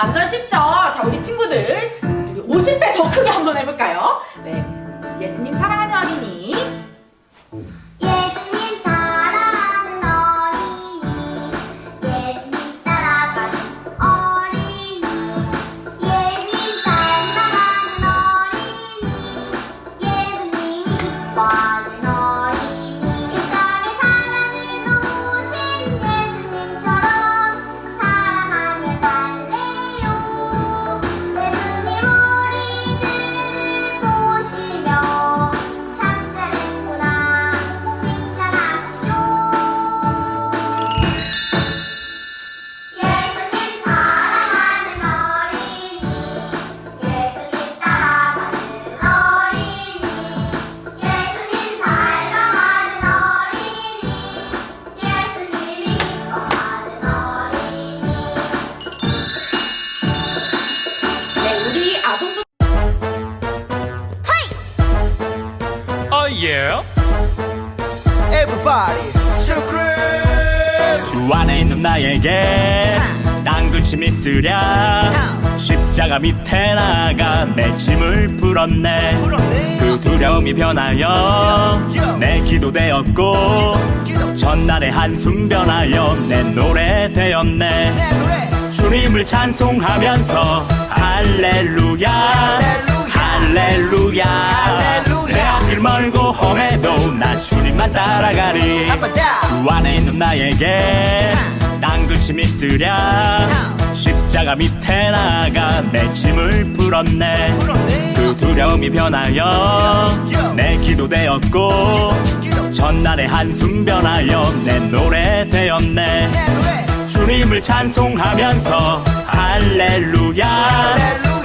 완전 쉽죠? 자, 우리 친구들 50배 더 크게 한번 해볼까요? 네, 예수님 사랑하는 어린이. 예수님 사랑하는 어린이, 예수님 따라가는 어린이, 예수님 닮아가는 어린이, 예수님이 기뻐하는 어린이, 이 땅에 사랑을 놓으신 예수님처럼 사랑하며 살래요. 예수님 우리들을 보시며 참 잘했구나 칭찬하시죠. 예수님 사랑하는 어린이, 예수님 따라가는 어린이, 예수님 닮아가는 어린이, 예수님이 기뻐하는 어린이. 네, 우리 아동부 Oh yeah. Everybody, scream! 주 안에 있는 나에게 땅근심 있으랴. 십자가 밑에 나가 내 짐을 풀었네. 그 두려움이 변하여 내 기도 되었고, 전날의 한숨 변하여 내 노래 되었네. 주님을 찬송하면서 할렐루야, 할렐루야. 내 앞길 멀고 험해도 나 주님만 따라가리. 주 안에 있는 나에게 땅근심 있으랴. 십자가 밑에 나가 내 짐을 풀었네. 그 두려움이 변하여 내 기도 되었고, 전날의 한숨 변하여 내 노래 되었네. 주님을 찬송하면서 할렐루야,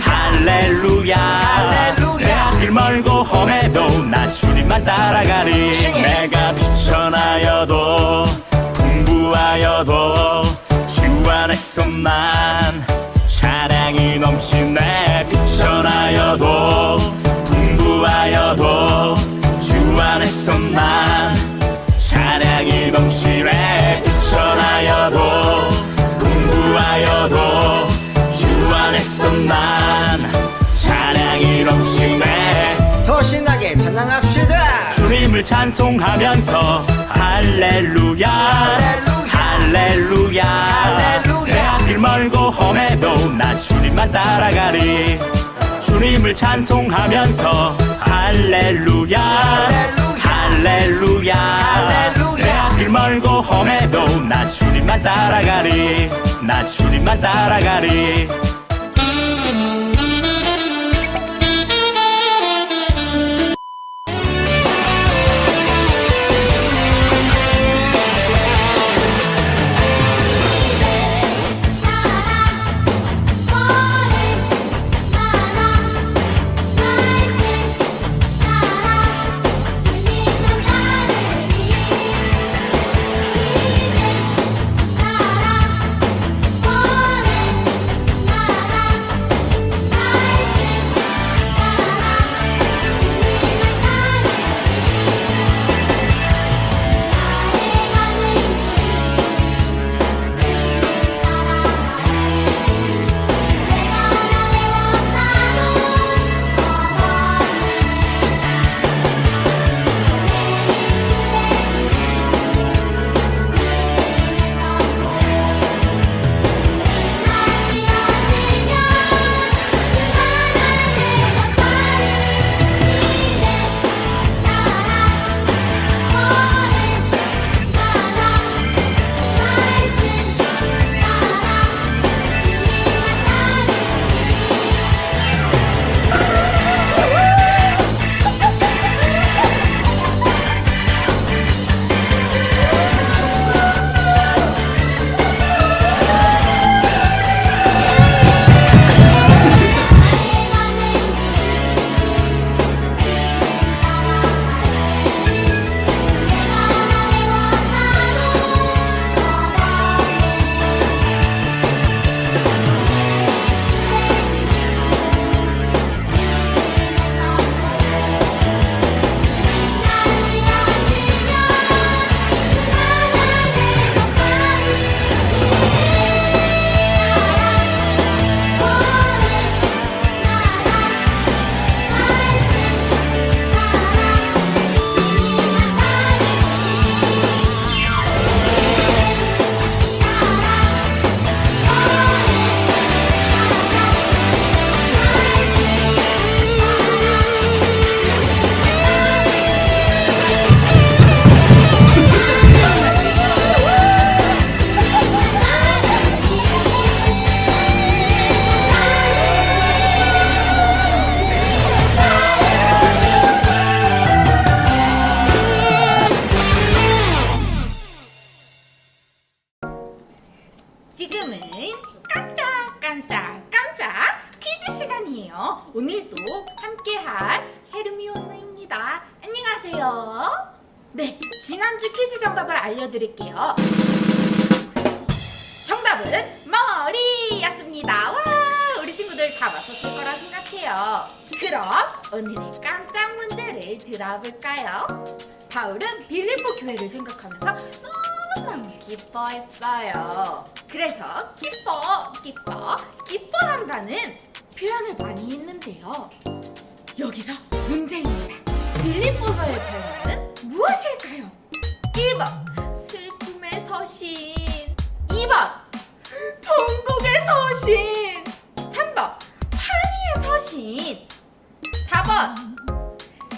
할렐루야. 내 앞길 멀고 험해도 나 주님만 따라가리. 내가 비천하여도 풍부하여도 주 안에서만 찬양이 넘치네. 비천하여도 풍부하여도 주 안에서만 찬양이 넘치네. 비천하여도 풍부하여도 주 안에서만 찬양이 넘치네. 더 신나게 찬양합시다. 주님을 찬송하면서 할렐루야, 할렐루야. 내 앞길 멀고 험해도 나 주님만 따라가리. 주님을 찬송하면서 할렐루야, 할렐루야. 내 앞길 멀고 험해도 나 주님만 따라가리. 나 주님만 따라가리. 나라 안녕하세요. 네, 지난주 퀴즈 정답을 알려드릴게요. 정답은 머리였습니다. 와, 우리 친구들 다 맞췄을 거라 생각해요. 그럼 오늘의 깜짝 문제를 들어볼까요? 바울은 빌립보 교회를 생각하면서 너무너무 기뻐했어요. 그래서 기뻐한다는 표현을 많이 했는데요. 여기서 문제입니다. 빌립보서의 표현은 무엇일까요? 1번 슬픔의 서신, 2번 통곡의 서신, 3번 환희의 서신, 4번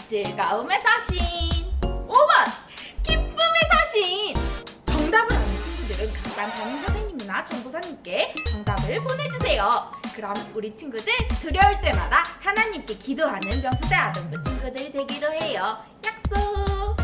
즐거움의 서신, 5번 기쁨의 서신. 정답을 아는 친구들은 각각 담임 선생님이나 전도사님께 정답을 보내주세요. 그럼 우리 친구들 두려울 때마다 하나님께 기도하는 명수대 아동부 친구들 되기로 해요. 약속! 안녕!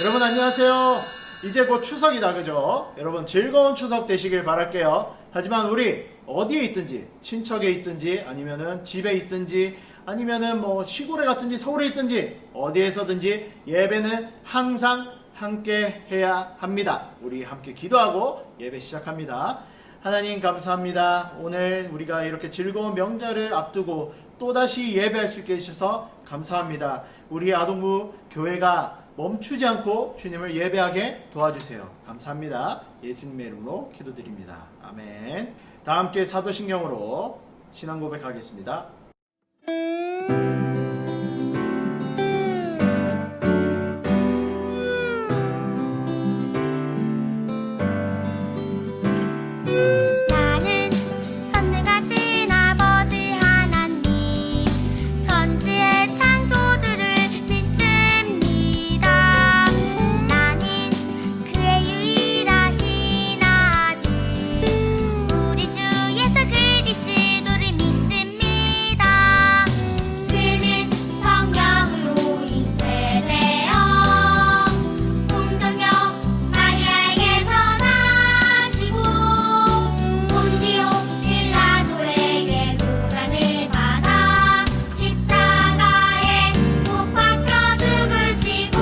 여러분 안녕하세요. 이제 곧 추석이다, 그죠? 여러분 즐거운 추석 되시길 바랄게요. 하지만 우리 어디에 있든지, 친척에 있든지, 아니면은 집에 있든지, 아니면은 뭐 시골에 갔든지 서울에 있든지 어디에서든지 예배는 항상 함께 해야 합니다. 우리 함께 기도하고 예배 시작합니다. 하나님 감사합니다. 오늘 우리가 이렇게 즐거운 명절을 앞두고 또다시 예배할 수 있게 해주셔서 감사합니다. 우리 아동부 교회가 멈추지 않고 주님을 예배하게 도와주세요. 감사합니다. 예수님의 이름으로 기도드립니다. 아멘. 다 함께 사도신경으로 신앙 고백하겠습니다. 나는 전능하신 아버지 하나님 천지의 창조주를 믿습니다. 나는 그의 유일하신 아들 우리 주 예수 그리스도를 믿습니다. 그는 성령으로 잉태되어 동정녀 마리아에게서 나시고 본디오 빌라도에게 고난을 받아 십자가에 못 박혀 죽으시고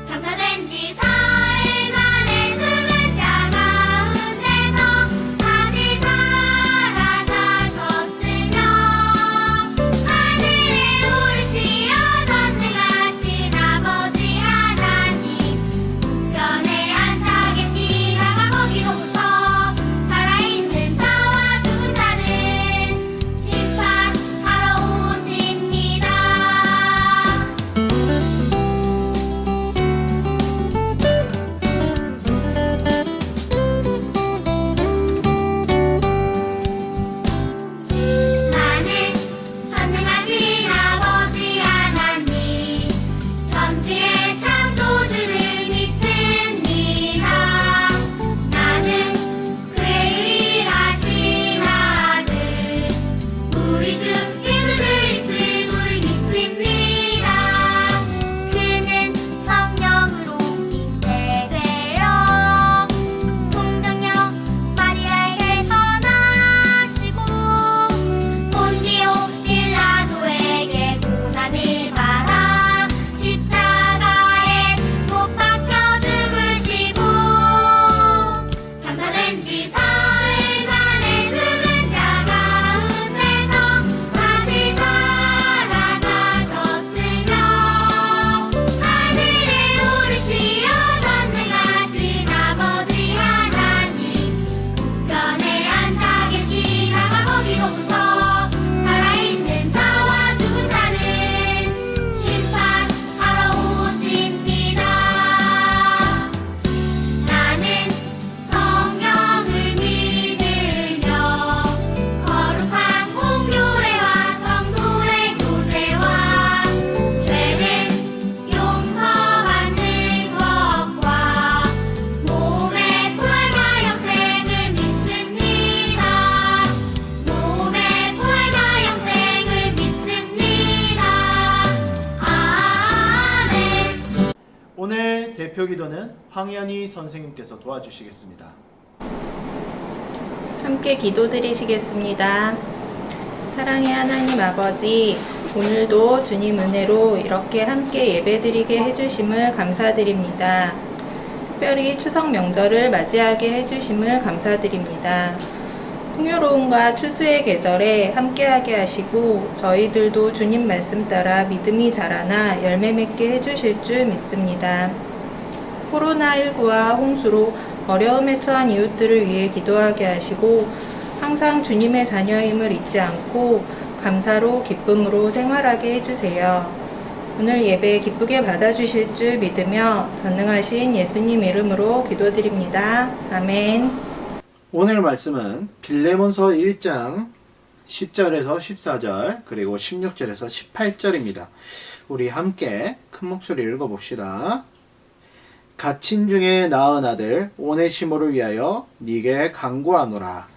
장사된 지 사흘 만에 죽은 자 가운데서 다시 살아나셨으며 하늘에 오르시어 전능하신 아버지 하나님 우편에 앉아 계시다가 거기로부터 살아있는 자와 죽은 자를 심판하러 오십니다. 나는 전능하신 아버지 하나님 천지의 창조주를 믿습니다. 나는 그의 유일하신 아들 우리 주 예수 그리스도를 믿습니다. 그는 성령으로 잉태되어 동정녀 마리아에게서 나시고 본디오 빌라도에게 고난을 받아 십자가에 못 박혀 죽으시고 장사된 지 사흘 만에 죽은 자 가운데서 다시 살아나셨으며 하늘에 오르시어 전능하신 아버지 하나님 우편에 앉아 계시다가 거기로부터 살아있는 자와 죽은 자를 심판하러 오십니다. 나는 성령을 믿으며 거룩한 공교회와 성도의 교제와 죄는 용서받는 것과 몸의 부활과 영생을 믿습니다. 몸의 부활과 영생을 믿습니다. 아멘. 오늘 대표 기도는 황현희 선생님께서 도와주시겠습니다. 함께 기도드리시겠습니다. 사랑의 하나님 아버지, 오늘도 주님 은혜로 이렇게 함께 예배드리게 해주심을 감사드립니다. 특별히 추석 명절을 맞이하게 해주심을 감사드립니다. 풍요로움과 추수의 계절에 함께하게 하시고 저희들도 주님 말씀 따라 믿음이 자라나 열매 맺게 해주실 줄 믿습니다. 코로나19와 홍수로 어려움에 처한 이웃들을 위해 기도하게 하시고 항상 주님의 자녀임을 잊지 않고 감사로 기쁨으로 생활하게 해주세요. 오늘 예배 기쁘게 받아주실 줄 믿으며 전능하신 예수님 이름으로 기도드립니다. 아멘. 오늘 말씀은 빌레몬서 1장 10절에서 14절 그리고 16절에서 18절입니다. 우리 함께 큰 목소리를 읽어봅시다. 갇힌 중에 낳은 아들 오네시모를 위하여 네게 간구하노라.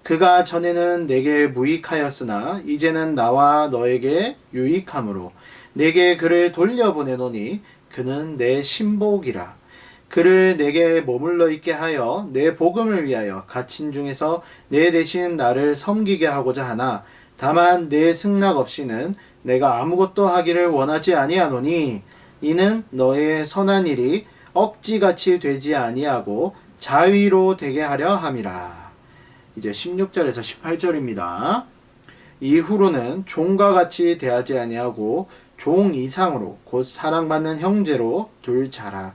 그가 전에는 내게 무익하였으나 이제는 나와 너에게 유익함으로 내게 그를 돌려보내노니 그는 내 신복이라. 그를 내게 머물러 있게 하여 내 복음을 위하여 갇힌 중에서 내 대신 나를 섬기게 하고자 하나 다만 내 승낙 없이는 내가 아무것도 하기를 원하지 아니하노니 이는 너의 선한 일이 억지같이 되지 아니하고 자위로 되게 하려 함이라. 이제 16절에서 18절입니다. 이후로는 종과 같이 대하지 아니하고 종 이상으로 곧 사랑받는 형제로 둘 자라.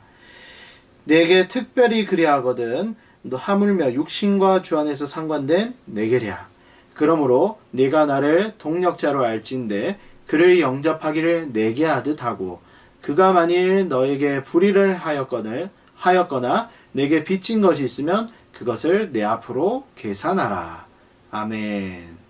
내게 특별히 그리하거든 너 하물며 육신과 주 안에서 상관된 내게랴. 그러므로 네가 나를 동력자로 알진대 그를 영접하기를 내게 하듯 하고 그가 만일 너에게 불의를 하였거나 내게 빚진 것이 있으면 그것을 내 앞으로 계산하라. 아멘.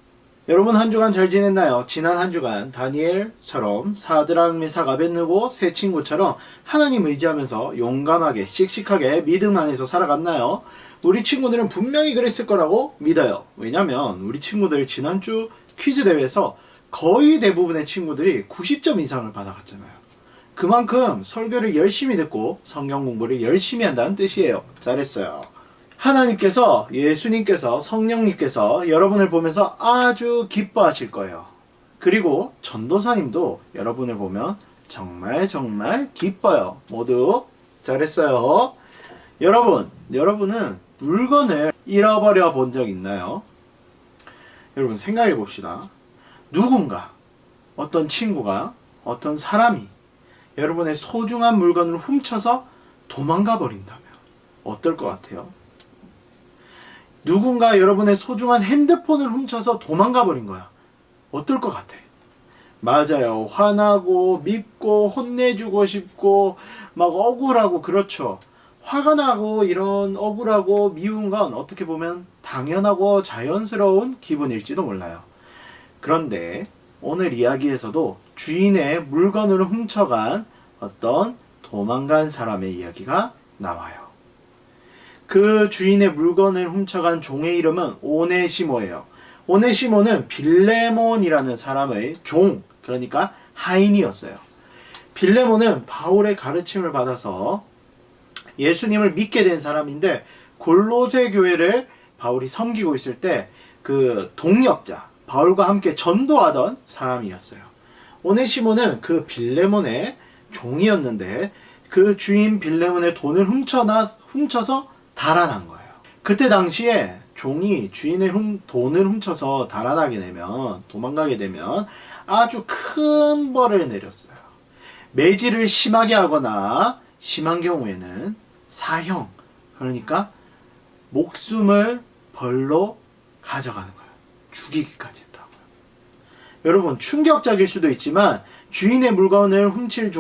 여러분 한 주간 잘 지냈나요? 지난 한 주간 다니엘처럼 사드락 메삭 아벳느고 세 친구처럼 하나님 의지하면서 용감하게 씩씩하게 믿음 안에서 살아갔나요? 우리 친구들은 분명히 그랬을 거라고 믿어요. 왜냐면 우리 친구들 지난주 퀴즈 대회에서 거의 대부분의 친구들이 90점 이상을 받아갔잖아요. 그만큼 설교를 열심히 듣고 성경 공부를 열심히 한다는 뜻이에요. 잘했어요. 하나님께서, 예수님께서, 성령님께서 여러분을 보면서 아주 기뻐하실 거예요. 그리고 전도사님도 여러분을 보면 정말 기뻐요. 모두 잘했어요. 여러분은 물건을 잃어버려 본 적 있나요? 여러분 생각해 봅시다. 누군가, 어떤 친구가, 어떤 사람이 여러분의 소중한 물건을 훔쳐서 도망가 버린다면 어떨 것 같아요? 누군가 여러분의 소중한 핸드폰을 훔쳐서 도망가 버린 거야. 어떨 것 같아? 맞아요. 화나고 밉고 혼내주고 싶고 막 억울하고 그렇죠. 화가 나고 이런 억울하고 미운 건 어떻게 보면 당연하고 자연스러운 기분일지도 몰라요. 그런데 오늘 이야기에서도 주인의 물건을 훔쳐간 어떤 도망간 사람의 이야기가 나와요. 그 주인의 물건을 훔쳐간 종의 이름은 오네시모예요. 오네시모는 빌레몬이라는 사람의 종, 그러니까 하인이었어요. 빌레몬은 바울의 가르침을 받아서 예수님을 믿게 된 사람인데 골로새 교회를 바울이 섬기고 있을 때 그 동역자, 바울과 함께 전도하던 사람이었어요. 오네시모는 그 빌레몬의 종이었는데 그 주인 빌레몬의 돈을 훔쳐서 달아난 거예요. 그때 당시에 종이 주인의 돈을 훔쳐서 달아나게 되면, 도망가게 되면 아주 큰 벌을 내렸어요. 매질을 심하게 하거나 심한 경우에는 사형, 그러니까 목숨을 벌로 가져가는 거예요. 죽이기까지 했다고요. 여러분 충격적일 수도 있지만 주인의 물건을 훔친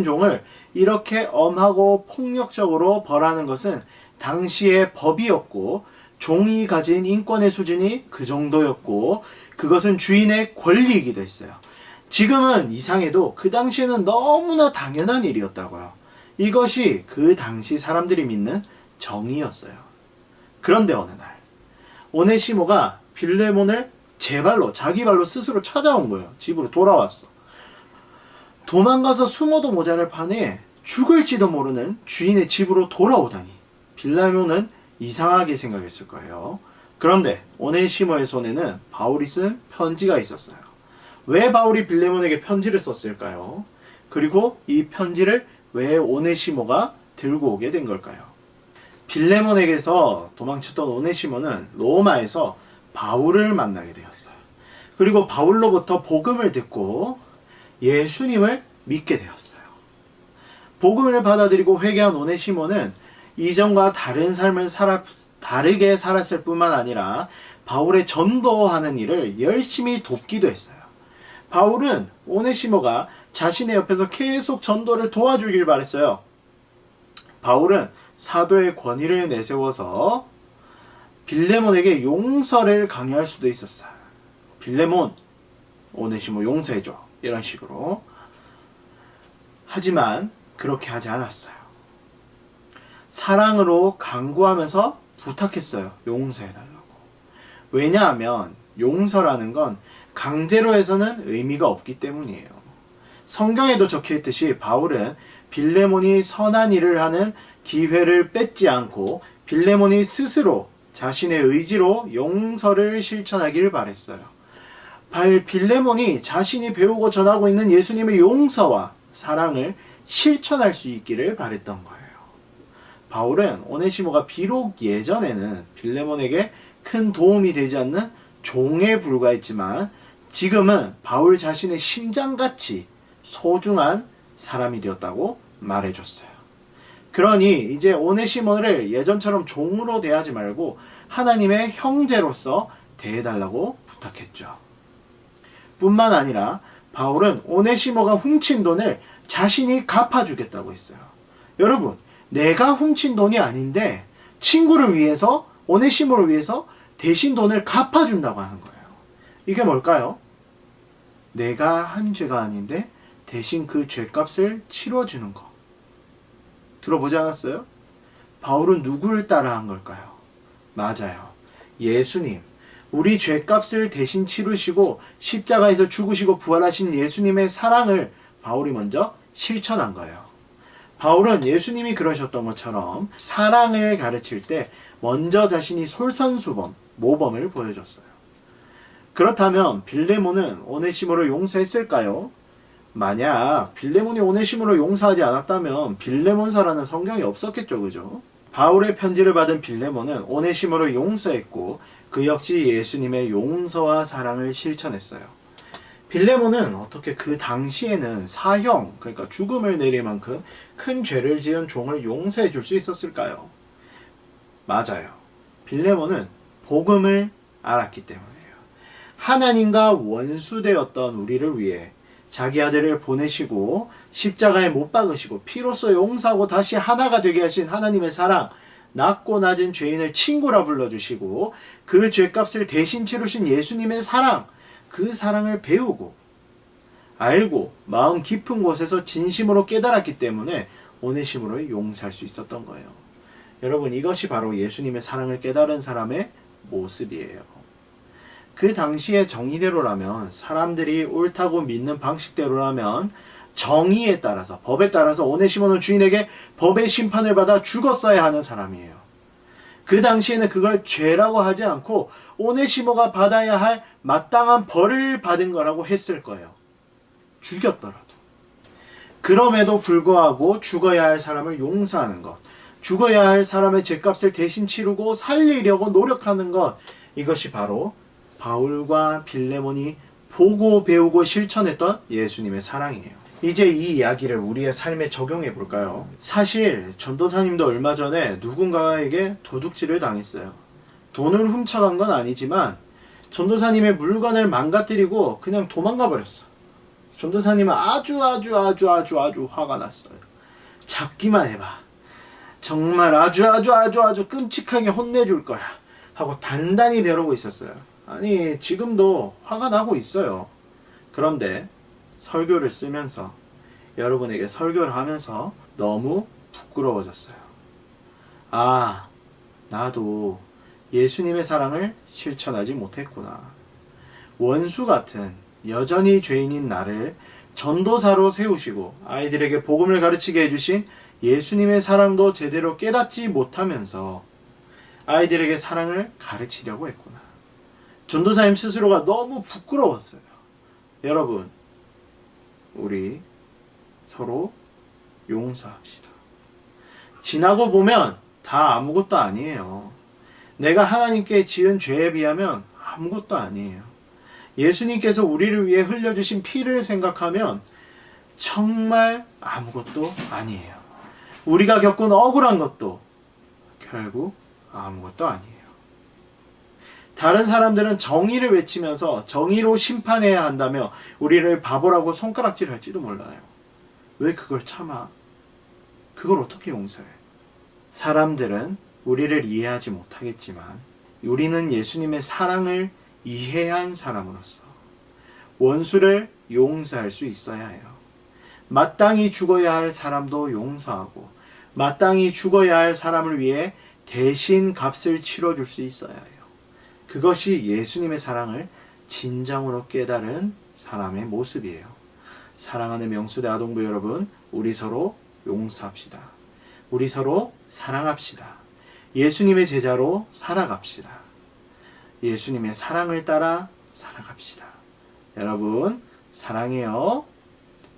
종을 이렇게 엄하고 폭력적으로 벌하는 것은 당시의 법이었고 종이 가진 인권의 수준이 그 정도였고 그것은 주인의 권리이기도 했어요. 지금은 이상해도 그 당시에는 너무나 당연한 일이었다고요. 이것이 그 당시 사람들이 믿는 정의였어요. 그런데 어느 날 오네시모가 빌레몬을 자기 발로 스스로 찾아온 거예요. 집으로 돌아왔어. 도망가서 숨어도 모자랄 판에 죽을지도 모르는 주인의 집으로 돌아오다니 빌레몬은 이상하게 생각했을 거예요. 그런데 오네시모의 손에는 바울이 쓴 편지가 있었어요. 왜 바울이 빌레몬에게 편지를 썼을까요? 그리고 이 편지를 왜 오네시모가 들고 오게 된 걸까요? 빌레몬에게서 도망쳤던 오네시모는 로마에서 바울을 만나게 되었어요. 그리고 바울로부터 복음을 듣고 예수님을 믿게 되었어요. 복음을 받아들이고 회개한 오네시모는 이전과 다른 삶을 다르게 살았을 뿐만 아니라 바울의 전도하는 일을 열심히 돕기도 했어요. 바울은 오네시모가 자신의 옆에서 계속 전도를 도와주길 바랬어요. 바울은 사도의 권위를 내세워서 빌레몬에게 용서를 강요할 수도 있었어요. 빌레몬, 오네시모 용서해줘. 이런 식으로. 하지만 그렇게 하지 않았어요. 사랑으로 강구하면서 부탁했어요. 용서해달라고. 왜냐하면 용서라는 건 강제로 해서는 의미가 없기 때문이에요. 성경에도 적혀있듯이 바울은 빌레몬이 선한 일을 하는 기회를 뺏지 않고 빌레몬이 스스로 자신의 의지로 용서를 실천하기를 바랬어요. 빌레몬이 자신이 배우고 전하고 있는 예수님의 용서와 사랑을 실천할 수 있기를 바랬던 거예요. 바울은 오네시모가 비록 예전에는 빌레몬에게 큰 도움이 되지 않는 종에 불과했지만 지금은 바울 자신의 심장같이 소중한 사람이 되었다고 말해줬어요. 그러니 이제 오네시모를 예전처럼 종으로 대하지 말고 하나님의 형제로서 대해달라고 부탁했죠. 뿐만 아니라 바울은 오네시모가 훔친 돈을 자신이 갚아주겠다고 했어요. 여러분, 내가 훔친 돈이 아닌데 친구를 위해서, 오네시모를 위해서 대신 돈을 갚아준다고 하는 거예요. 이게 뭘까요? 내가 한 죄가 아닌데 대신 그 죄값을 치러주는 거. 들어보지 않았어요? 바울은 누구를 따라한 걸까요? 맞아요. 예수님. 우리 죄값을 대신 치르시고 십자가에서 죽으시고 부활하신 예수님의 사랑을 바울이 먼저 실천한 거예요. 바울은 예수님이 그러셨던 것처럼 사랑을 가르칠 때 먼저 자신이 솔선수범, 모범을 보여줬어요. 그렇다면 빌레몬은 오네시모를 용서했을까요? 만약 빌레몬이 오네시모를 용서하지 않았다면 빌레몬서라는 성경이 없었겠죠, 그죠? 바울의 편지를 받은 빌레몬은 오네시모를 용서했고 그 역시 예수님의 용서와 사랑을 실천했어요. 빌레몬은 어떻게 그 당시에는 사형, 그러니까 죽음을 내릴 만큼 큰 죄를 지은 종을 용서해 줄 수 있었을까요? 맞아요. 빌레몬은 복음을 알았기 때문이에요. 하나님과 원수되었던 우리를 위해 자기 아들을 보내시고 십자가에 못 박으시고 피로써 용서하고 다시 하나가 되게 하신 하나님의 사랑, 낮고 낮은 죄인을 친구라 불러주시고 그 죄값을 대신 치르신 예수님의 사랑, 그 사랑을 배우고 알고 마음 깊은 곳에서 진심으로 깨달았기 때문에 오네시모를 용서할 수 있었던 거예요. 여러분, 이것이 바로 예수님의 사랑을 깨달은 사람의 모습이에요. 그 당시의 정의대로라면, 사람들이 옳다고 믿는 방식대로라면 정의에 따라서, 법에 따라서 오네시모는 주인에게 법의 심판을 받아 죽었어야 하는 사람이에요. 그 당시에는 그걸 죄라고 하지 않고 오네시모가 받아야 할 마땅한 벌을 받은 거라고 했을 거예요. 죽였더라도. 그럼에도 불구하고 죽어야 할 사람을 용서하는 것, 죽어야 할 사람의 죄값을 대신 치르고 살리려고 노력하는 것, 이것이 바로 바울과 빌레몬이 보고 배우고 실천했던 예수님의 사랑이에요. 이제 이 이야기를 우리의 삶에 적용해 볼까요? 사실 전도사님도 얼마 전에 누군가에게 도둑질을 당했어요. 돈을 훔쳐간 건 아니지만 전도사님의 물건을 망가뜨리고 그냥 도망가 버렸어. 전도사님은 아주 화가 났어요. 잡기만 해봐. 정말 아주 끔찍하게 혼내줄 거야 하고 단단히 벼르고 있었어요. 아니, 지금도 화가 나고 있어요. 그런데 설교를 쓰면서, 여러분에게 설교를 하면서 너무 부끄러워졌어요. 아, 나도 예수님의 사랑을 실천하지 못했구나. 원수 같은 여전히 죄인인 나를 전도사로 세우시고 아이들에게 복음을 가르치게 해주신 예수님의 사랑도 제대로 깨닫지 못하면서 아이들에게 사랑을 가르치려고 했구나. 전도사님 스스로가 너무 부끄러웠어요. 여러분, 우리 서로 용서합시다. 지나고 보면 다 아무것도 아니에요. 내가 하나님께 지은 죄에 비하면 아무것도 아니에요. 예수님께서 우리를 위해 흘려주신 피를 생각하면 정말 아무것도 아니에요. 우리가 겪은 억울한 것도 결국 아무것도 아니에요. 다른 사람들은 정의를 외치면서 정의로 심판해야 한다며 우리를 바보라고 손가락질 할지도 몰라요. 왜 그걸 참아? 그걸 어떻게 용서해? 사람들은 우리를 이해하지 못하겠지만 우리는 예수님의 사랑을 이해한 사람으로서 원수를 용서할 수 있어야 해요. 마땅히 죽어야 할 사람도 용서하고 마땅히 죽어야 할 사람을 위해 대신 값을 치러줄 수 있어야 해요. 그것이 예수님의 사랑을 진정으로 깨달은 사람의 모습이에요. 사랑하는 명수대 아동부 여러분, 우리 서로 용서합시다. 우리 서로 사랑합시다. 예수님의 제자로 살아갑시다. 예수님의 사랑을 따라 살아갑시다. 여러분, 사랑해요.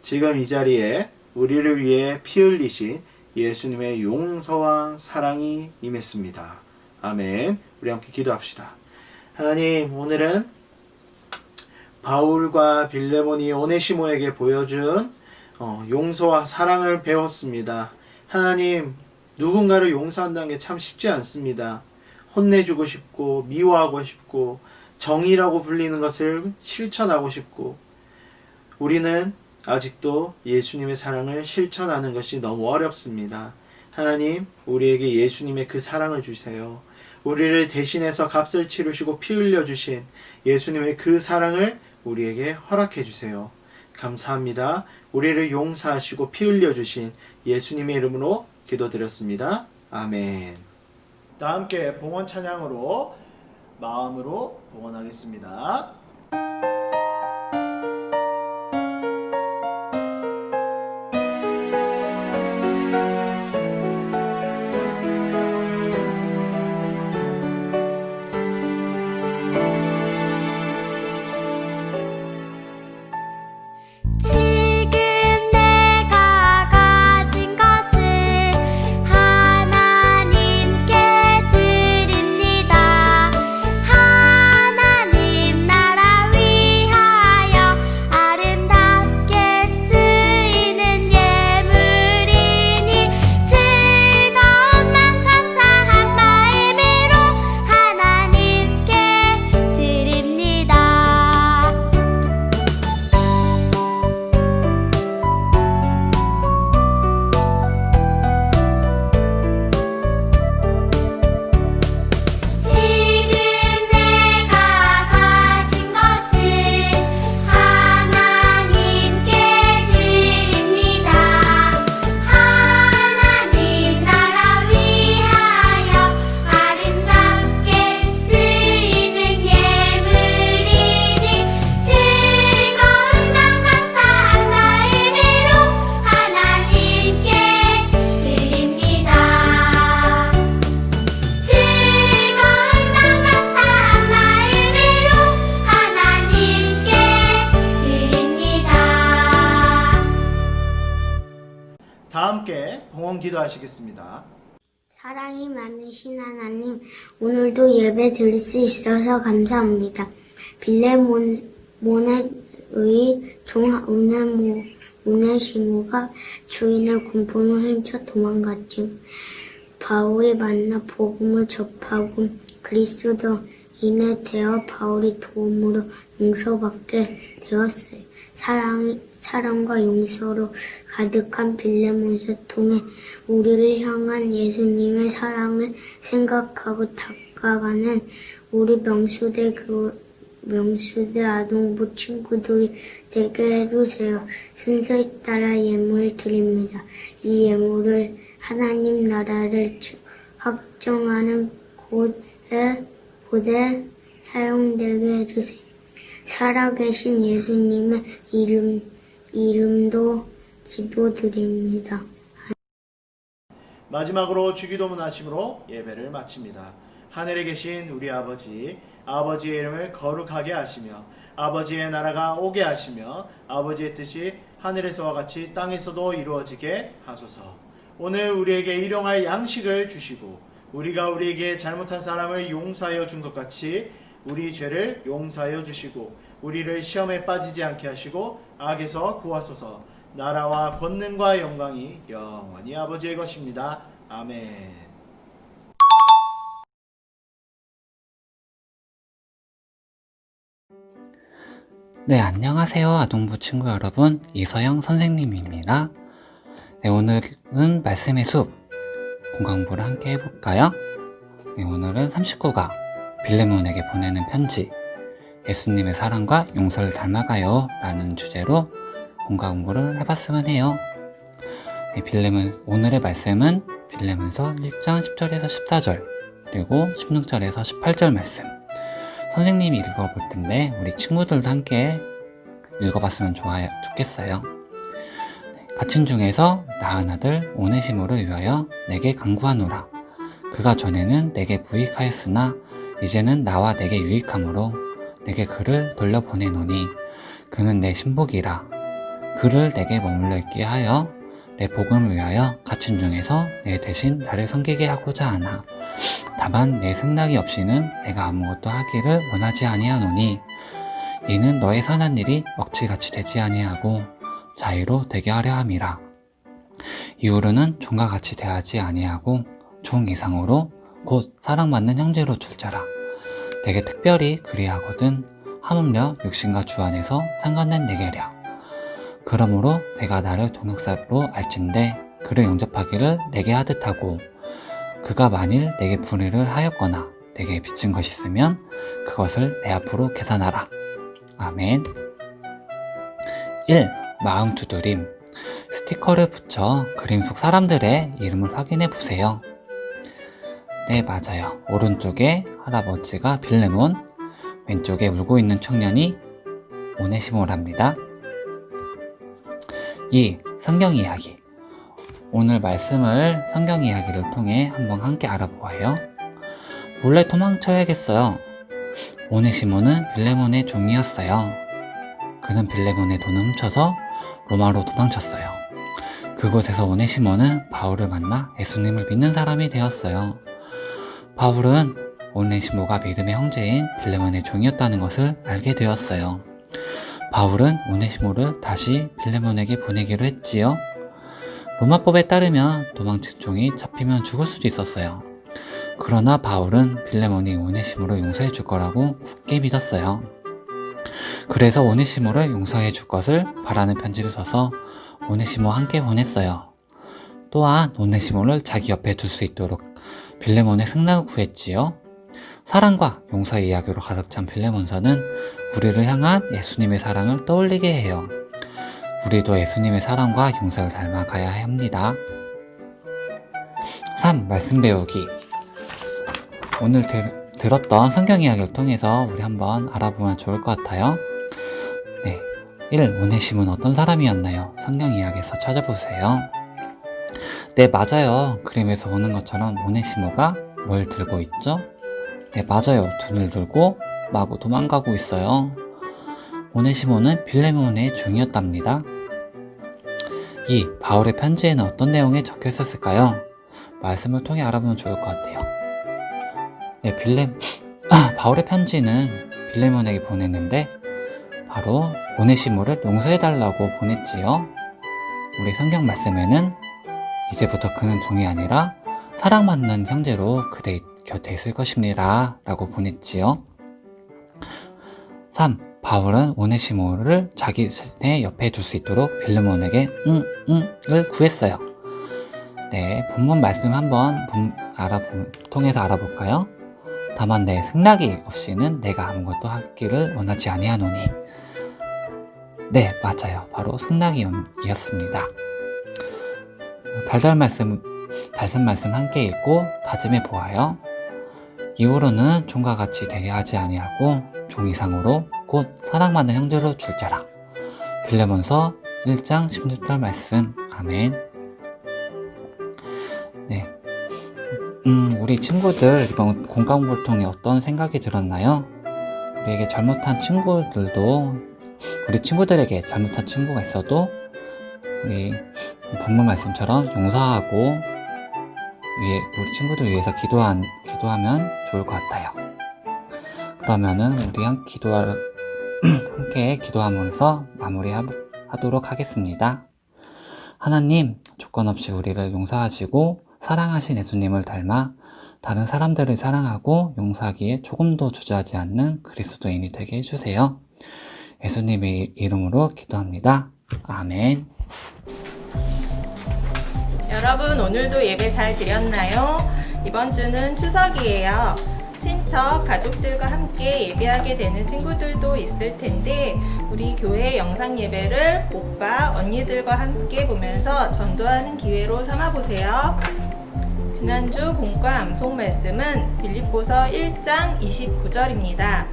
지금 이 자리에 우리를 위해 피 흘리신 예수님의 용서와 사랑이 임했습니다. 아멘. 우리 함께 기도합시다. 하나님, 오늘은 바울과 빌레몬이 오네시모에게 보여준 용서와 사랑을 배웠습니다. 하나님, 누군가를 용서한다는 게 참 쉽지 않습니다. 혼내주고 싶고 미워하고 싶고 정의라고 불리는 것을 실천하고 싶고 우리는 아직도 예수님의 사랑을 실천하는 것이 너무 어렵습니다. 하나님, 우리에게 예수님의 그 사랑을 주세요. 우리를 대신해서 값을 치르시고 피 흘려주신 예수님의 그 사랑을 우리에게 허락해 주세요. 감사합니다. 우리를 용서하시고 피 흘려주신 예수님의 이름으로 기도드렸습니다. 아멘. 다 함께 봉헌 찬양으로 마음으로 봉헌하겠습니다. 지금 내가 가진 것을 하나님께 드립니다. 하나님 나라 위하여 아름답게 쓰이는 예물이니 즐거운 맘 감사한 마음으로 하나님께 드립니다. 지금 내가 가진 것을 하나님께 드립니다. 하나님 나라 위하여 아름답게 쓰이는 예물이니 즐거운 맘 감사한 마음으로 하나님께 드립니다. 즐거운 맘 감사한 마음으로 하나님께 드립니다. 다 함께 봉헌 기도하시겠습니다. 사랑이 많으신 하나님, 오늘도 예배 드릴 수 있어서 감사합니다. 빌레몬의 종 오네시모가 주인의 군품을 훔쳐 도망갔지만 바울이 만나 복음을 접하고 그리스도인이 되어 바울이 도움으로 용서받게 되었어요. 사랑과 용서로 가득한 빌레몬을 통해 우리를 향한 예수님의 사랑을 생각하고 다가가는 우리 명수대 아동부 친구들이 되게 해주세요. 순서에 따라 예물을 드립니다. 이 예물을 하나님 나라를 확정하는 곳에 사용되게 해주세요. 살아계신 예수님의 이름도 기도드립니다. 마지막으로 주기도문 하심으로 예배를 마칩니다. 하늘에 계신 우리 아버지, 아버지의 이름을 거룩하게 하시며 아버지의 나라가 오게 하시며 아버지의 뜻이 하늘에서와 같이 땅에서도 이루어지게 하소서. 오늘 우리에게 일용할 양식을 주시고 우리가 우리에게 잘못한 사람을 용서하여 준 것 같이 우리 죄를 용서하여 주시고 우리를 시험에 빠지지 않게 하시고 악에서 구하소서. 나라와 권능과 영광이 영원히 아버지의 것입니다. 아멘. 네, 안녕하세요. 아동부 친구 여러분. 이서영 선생님입니다. 네, 오늘은 말씀의 숲 공강부를 함께 해볼까요? 네, 오늘은 39가 빌레몬에게 보내는 편지 예수님의 사랑과 용서를 닮아가요 라는 주제로 공강부를 해봤으면 해요. 네, 오늘의 말씀은 빌레몬서 1장 10절에서 14절 그리고 16절에서 18절 말씀 선생님이 읽어볼 텐데 우리 친구들도 함께 읽어봤으면 좋겠어요. 갇힌 중에서 낳은 아들 오네시모를 위하여 내게 간구하노라. 그가 전에는 내게 부익하였으나 이제는 나와 내게 유익함으로 내게 그를 돌려보내노니 그는 내 신복이라. 그를 내게 머물러 있게 하여 내 복음을 위하여 갇힌 중에서 내 대신 나를 섬기게 하고자 하나. 다만 내 생각이 없이는 내가 아무것도 하기를 원하지 아니하노니 이는 너의 선한 일이 억지같이 되지 아니하고 자유로 되게 하려 함이라. 이후로는 종과 같이 대하지 아니하고 종 이상으로 곧 사랑받는 형제로 줄 자라. 되게 특별히 그리하거든 하물며 육신과 주 안에서 상관된 내게랴. 그러므로 내가 나를 동역사로 알진대 그를 영접하기를 내게 하듯 하고 그가 만일 내게 불의를 하였거나 내게 빚진 것이 있으면 그것을 내 앞으로 계산하라. 아멘. 1. 마음 두드림. 스티커를 붙여 그림 속 사람들의 이름을 확인해 보세요. 네, 맞아요. 오른쪽에 할아버지가 빌레몬, 왼쪽에 울고 있는 청년이 오네시모랍니다. 2. 성경 이야기. 오늘 말씀을 성경 이야기를 통해 한번 함께 알아보아요. 몰래 도망쳐야겠어요. 오네시모는 빌레몬의 종이었어요. 그는 빌레몬의 돈을 훔쳐서 로마로 도망쳤어요. 그곳에서 오네시모는 바울을 만나 예수님을 믿는 사람이 되었어요. 바울은 오네시모가 믿음의 형제인 빌레몬의 종이었다는 것을 알게 되었어요. 바울은 오네시모를 다시 빌레몬에게 보내기로 했지요. 로마법에 따르면 도망친 종이 잡히면 죽을 수도 있었어요. 그러나 바울은 빌레몬이 오네시모를 용서해 줄 거라고 굳게 믿었어요. 그래서 오네시모를 용서해 줄 것을 바라는 편지를 써서 오네시모와 함께 보냈어요. 또한 오네시모를 자기 옆에 둘 수 있도록 빌레몬의 승낙을 구했지요. 사랑과 용서의 이야기로 가득 찬 빌레몬서는 우리를 향한 예수님의 사랑을 떠올리게 해요. 우리도 예수님의 사랑과 용서를 닮아가야 합니다. 3. 말씀 배우기. 오늘 들었던 성경 이야기를 통해서 우리 한번 알아보면 좋을 것 같아요. 네. 1. 오네시모는 어떤 사람이었나요? 성경 이야기에서 찾아보세요. 네, 맞아요. 그림에서 보는 것처럼 오네시모가 뭘 들고 있죠? 네, 맞아요. 돈을 들고 마구 도망가고 있어요. 오네시모는 빌레몬의 종이었답니다. 2. 바울의 편지에는 어떤 내용이 적혀 있었을까요? 말씀을 통해 알아보면 좋을 것 같아요. 네, 바울의 편지는 빌레몬에게 보냈는데 바로 오네시모를 용서해달라고 보냈지요. 우리 성경 말씀에는 이제부터 그는 종이 아니라 사랑받는 형제로 그대 곁에 있을 것입니다 라고 보냈지요. 3. 바울은 오네시모를 자기네 옆에 둘 수 있도록 빌레몬에게 을 구했어요. 네, 본문 말씀 한번 통해서 알아볼까요? 다만 내 승낙이 없이는 내가 아무것도 하기를 원하지 아니하노니. 네, 맞아요. 바로 승낙이었습니다. 달달 말씀 함께 읽고 다짐해 보아요. 이후로는 종과 같이 대하지 아니하고 종 이상으로 곧 사랑받는 형제로 줄 자라. 빌레몬서 1장 16절 말씀. 아멘. 네. 우리 친구들 이번 공강부를 통해 어떤 생각이 들었나요? 우리에게 잘못한 친구들도, 우리 친구들에게 잘못한 친구가 있어도 우리 본문 말씀처럼 용서하고 우리 친구들 위해서 기도하면 좋을 것 같아요. 그러면은 우리 함께 기도함으로써 마무리하도록 하겠습니다. 하나님, 조건 없이 우리를 용서하시고 사랑하신 예수님을 닮아 다른 사람들을 사랑하고 용서하기에 조금도 주저하지 않는 그리스도인이 되게 해주세요. 예수님의 이름으로 기도합니다. 아멘. 여러분, 오늘도 예배 잘 드렸나요? 이번 주는 추석이에요. 친척, 가족들과 함께 예배하게 되는 친구들도 있을 텐데 우리 교회 영상 예배를 오빠, 언니들과 함께 보면서 전도하는 기회로 삼아보세요. 지난주 본과 암송 말씀은 빌립보서 1장 29절입니다.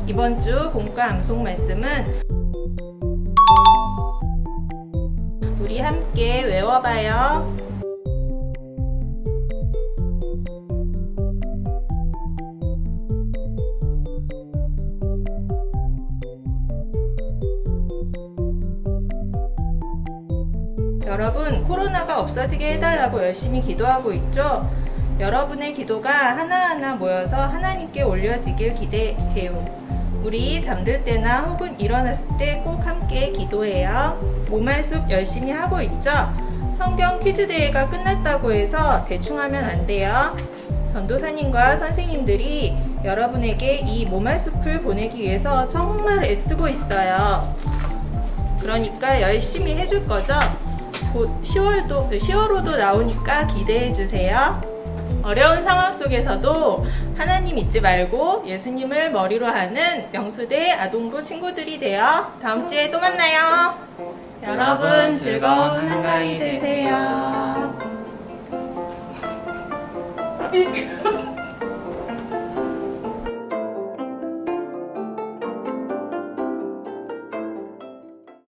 이번 주 본과 암송 말씀은 우리 함께 외워봐요. 여러분, 코로나가 없어지게 해달라고 열심히 기도하고 있죠? 여러분의 기도가 하나하나 모여서 하나님께 올려지길 기대해요. 우리 잠들 때나 혹은 일어났을 때 꼭 함께 기도해요. 모말숲 열심히 하고 있죠? 성경 퀴즈 대회가 끝났다고 해서 대충 하면 안 돼요. 전도사님과 선생님들이 여러분에게 이 모말숲을 보내기 위해서 정말 애쓰고 있어요. 그러니까 열심히 해줄 거죠? 곧 10월호도 나오니까 기대해 주세요. 어려운 상황 속에서도 하나님 잊지 말고 예수님을 머리로 하는 명수대 아동부 친구들이 되어 다음 주에 또 만나요. 여러분, 즐거운 한가위 되세요.